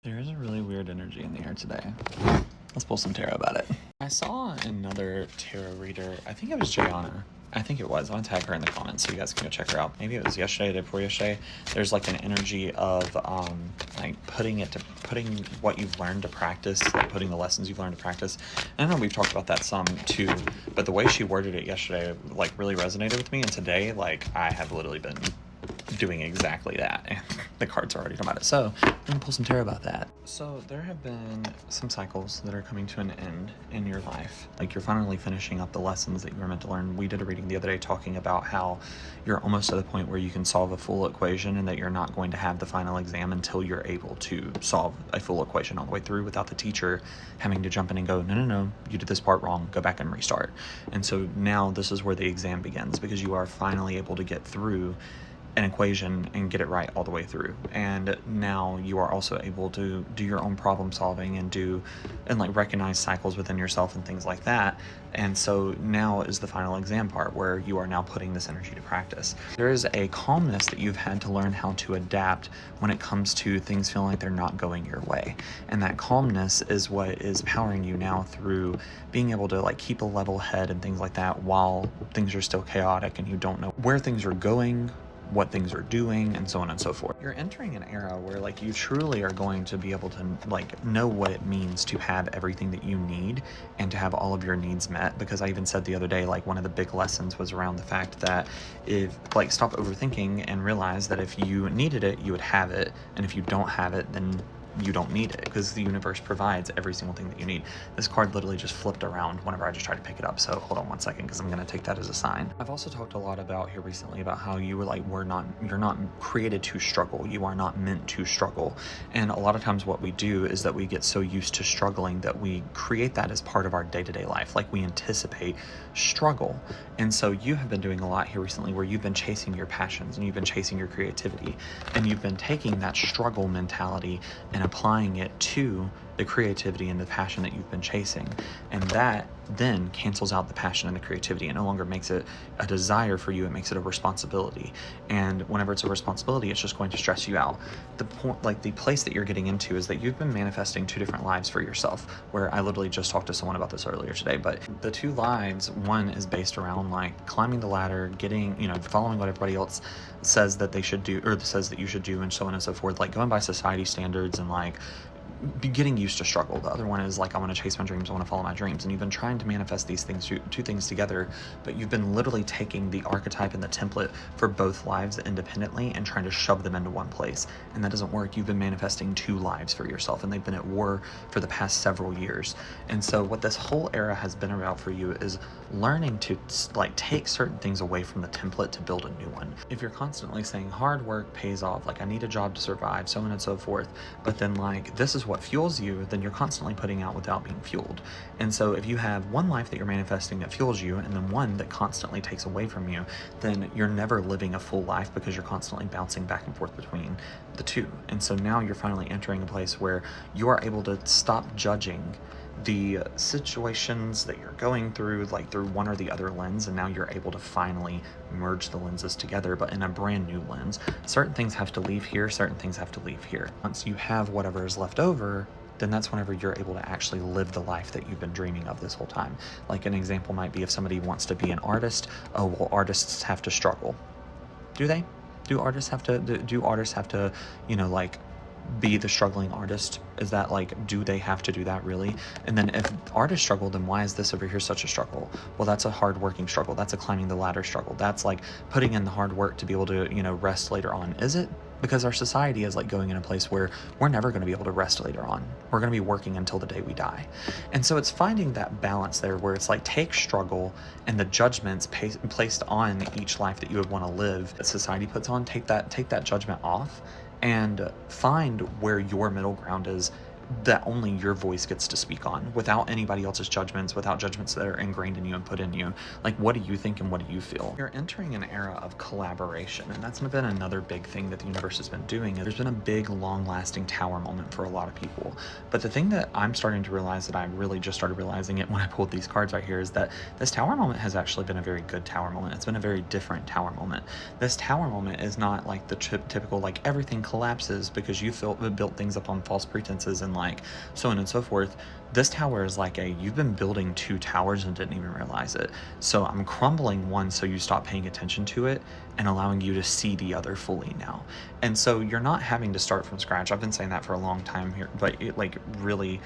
There is a really weird energy in the air today. Let's pull some tarot about it. I saw another tarot reader. I think it was Jayana. I think it was. I'll tag her in the comments so you guys can go check her out. Maybe it was yesterday, the day before yesterday. There's like an energy of like putting what you've learned to practice, like putting the lessons you've learned to practice. And I know we've talked about that some too, but the way she worded it yesterday like really resonated with me. And today, like I have literally been doing exactly that, and the cards are already talking about it, so I'm gonna pull some tarot about that. So there have been some cycles that are coming to an end in your life, like you're finally finishing up the lessons that you were meant to learn. We did a reading the other day talking about how you're almost to the point where you can solve a full equation, and that you're not going to have the final exam until you're able to solve a full equation all the way through without the teacher having to jump in and go, no, you did this part wrong, go back and restart. And so now this is where the exam begins, because you are finally able to get through an equation and get it right all the way through. And now you are also able to do your own problem solving and like recognize cycles within yourself and things like that. And so now is the final exam part, where you are now putting this energy to practice. There is a calmness that you've had to learn how to adapt when it comes to things feeling like they're not going your way. And that calmness is what is powering you now through being able to like keep a level head and things like that while things are still chaotic and you don't know where things are going, what things are doing, and so on and so forth. You're entering an era where like you truly are going to be able to like know what it means to have everything that you need and to have all of your needs met. Because I even said the other day, like one of the big lessons was around the fact that if like stop overthinking and realize that if you needed it, you would have it, and if you don't have it, then you don't need it, because the universe provides every single thing that you need. This card literally just flipped around whenever I just tried to pick it up, so hold on one second because I'm going to take that as a sign. I've also talked a lot about here recently about how you were like, you're not created to struggle, you are not meant to struggle. And a lot of times what we do is that we get so used to struggling that we create that as part of our day-to-day life, like we anticipate struggle. And so you have been doing a lot here recently where you've been chasing your passions and you've been chasing your creativity, and you've been taking that struggle mentality and applying it to the creativity and the passion that you've been chasing. And that then cancels out the passion and the creativity. It no longer makes it a desire for you, it makes it a responsibility. And whenever it's a responsibility, it's just going to stress you out. The point, like the place that you're getting into, is that you've been manifesting two different lives for yourself, where I literally just talked to someone about this earlier today. But the two lives, one is based around like climbing the ladder, getting, following what everybody else says that they should do, or says that you should do, and so on and so forth, like going by society standards and like getting used to struggle. The other one is like, I want to chase my dreams, I want to follow my dreams. And you've been trying to manifest these things, two things together, but you've been literally taking the archetype and the template for both lives independently and trying to shove them into one place. And that doesn't work. You've been manifesting two lives for yourself, and they've been at war for the past several years. And so what this whole era has been about for you is learning to like take certain things away from the template to build a new one. If you're constantly saying hard work pays off, like I need a job to survive, so on and so forth, but then like this is what fuels you, then you're constantly putting out without being fueled. And so if you have one life that you're manifesting that fuels you, and then one that constantly takes away from you, then you're never living a full life, because you're constantly bouncing back and forth between the two. And so now you're finally entering a place where you are able to stop judging the situations that you're going through like through one or the other lens, and now you're able to finally merge the lenses together, but in a brand new lens. Certain things have to leave here, certain things have to leave here. Once you have whatever is left over, then that's whenever you're able to actually live the life that you've been dreaming of this whole time. Like an example might be if somebody wants to be an artist, oh well, artists have to struggle. Do they? Do artists have to, like be the struggling artist? Is that like, do they have to do that really? And then if artists struggle, then why is this over here such a struggle? Well, that's a hard working struggle, that's a climbing the ladder struggle, that's like putting in the hard work to be able to rest later on. Is it? Because our society is like going in a place where we're never going to be able to rest later on. We're going to be working until the day we die. And so it's finding that balance there, where it's like, take struggle and the judgments placed on each life that you would want to live that society puts on, take that judgment off, and find where your middle ground is that only your voice gets to speak on, without anybody else's judgments, without judgments that are ingrained in you and put in you. Like, what do you think and what do you feel? You're entering an era of collaboration, and that's been another big thing that the universe has been doing. There's been a big, long-lasting tower moment for a lot of people. But the thing that I'm starting to realize, that I really just started realizing it when I pulled these cards right here, is that this tower moment has actually been a very good tower moment. It's been a very different tower moment. This tower moment is not like the typical, like, everything collapses because you built things up on false pretenses and like so on and so forth. This tower is like you've been building 2 towers and didn't even realize it. So I'm crumbling one so you stop paying attention to it and allowing you to see the other fully now. And so you're not having to start from scratch. I've been saying that for a long time here, but it, like, really,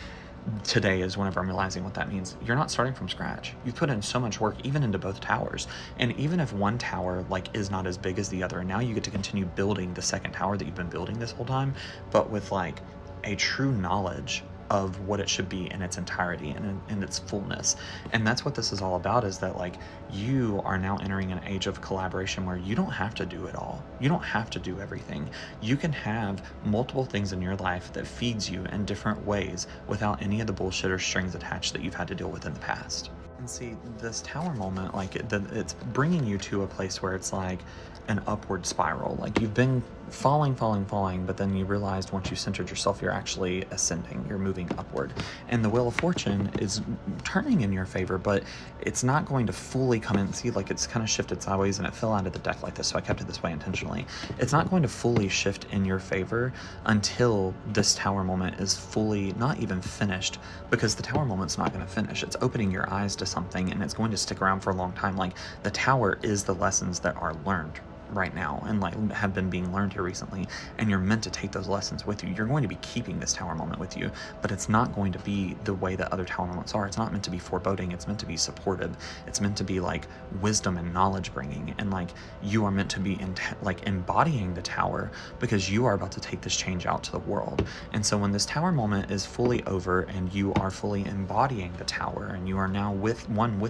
today is whenever I'm realizing what that means. You're not starting from scratch. You've put in so much work even into both towers. And even if one tower like is not as big as the other, and now you get to continue building the second tower that you've been building this whole time, but with like a true knowledge of what it should be in its entirety and in its fullness. And that's what this is all about, is that like you are now entering an age of collaboration where you don't have to do it all. You don't have to do everything. You can have multiple things in your life that feeds you in different ways without any of the bullshit or strings attached that you've had to deal with in the past. And see, this tower moment, like it's bringing you to a place where it's like an upward spiral. Like you've been falling, but then you realized once you centered yourself, you're actually ascending, you're moving upward. And the Wheel of Fortune is turning in your favor, but it's not going to fully come in. See, like it's kind of shifted sideways and it fell out of the deck like this, so I kept it this way intentionally. It's not going to fully shift in your favor until this tower moment is fully, not even finished, because the tower moment's not going to finish. It's opening your eyes to something and it's going to stick around for a long time. Like the tower is the lessons that are learned right now and like have been being learned here recently, and you're meant to take those lessons with you. You're going to be keeping this tower moment with you, but it's not going to be the way that other tower moments are. It's not meant to be foreboding. It's meant to be supportive. It's meant to be like wisdom and knowledge bringing, and like you are meant to be like embodying the tower, because you are about to take this change out to the world. And so when this tower moment is fully over and you are fully embodying the tower, and you are now with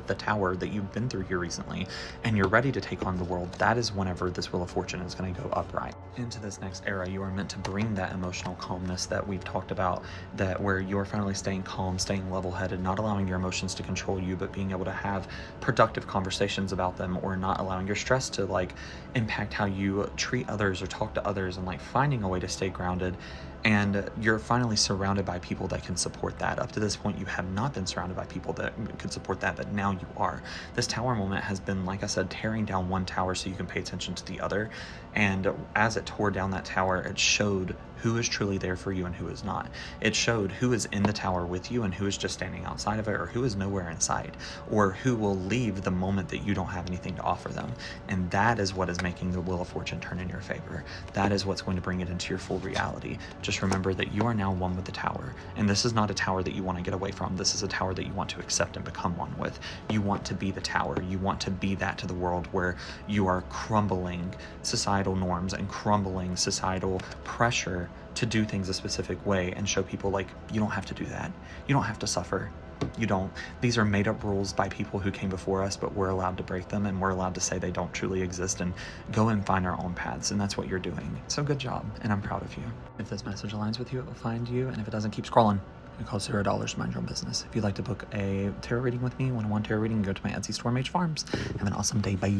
the tower that you've been through here recently, and you're ready to take on the world, that is whenever this Wheel of Fortune is going to go upright. Into this next era, you are meant to bring that emotional calmness that we've talked about, that where you're finally staying calm, staying level-headed, not allowing your emotions to control you, but being able to have productive conversations about them, or not allowing your stress to like impact how you treat others or talk to others, and like finding a way to stay grounded. And you're finally surrounded by people that can support that. Up to this point, you have not been surrounded by people that could support that, but now you are. This tower moment has been, like I said, tearing down one tower so you can pay attention to the other. And as it tore down that tower, it showed who is truly there for you and who is not. It showed who is in the tower with you and who is just standing outside of it, or who is nowhere inside, or who will leave the moment that you don't have anything to offer them. And that is what is making the Wheel of Fortune turn in your favor. That is what's going to bring it into your full reality. Just remember that you are now one with the tower. And this is not a tower that you want to get away from. This is a tower that you want to accept and become one with. You want to be the tower. You want to be that to the world, where you are crumbling societal norms and crumbling societal pressure to do things a specific way, and show people like, you don't have to do that. You don't have to suffer. You don't. These are made up rules by people who came before us, but we're allowed to break them, and we're allowed to say they don't truly exist and go and find our own paths. And that's what you're doing. So good job. And I'm proud of you. If this message aligns with you, it will find you. And if it doesn't, keep scrolling. It costs $0 to mind your own business. If you'd like to book a tarot reading with me, one-on-one tarot reading, go to my Etsy store, Mage Farms. Have an awesome day. Bye.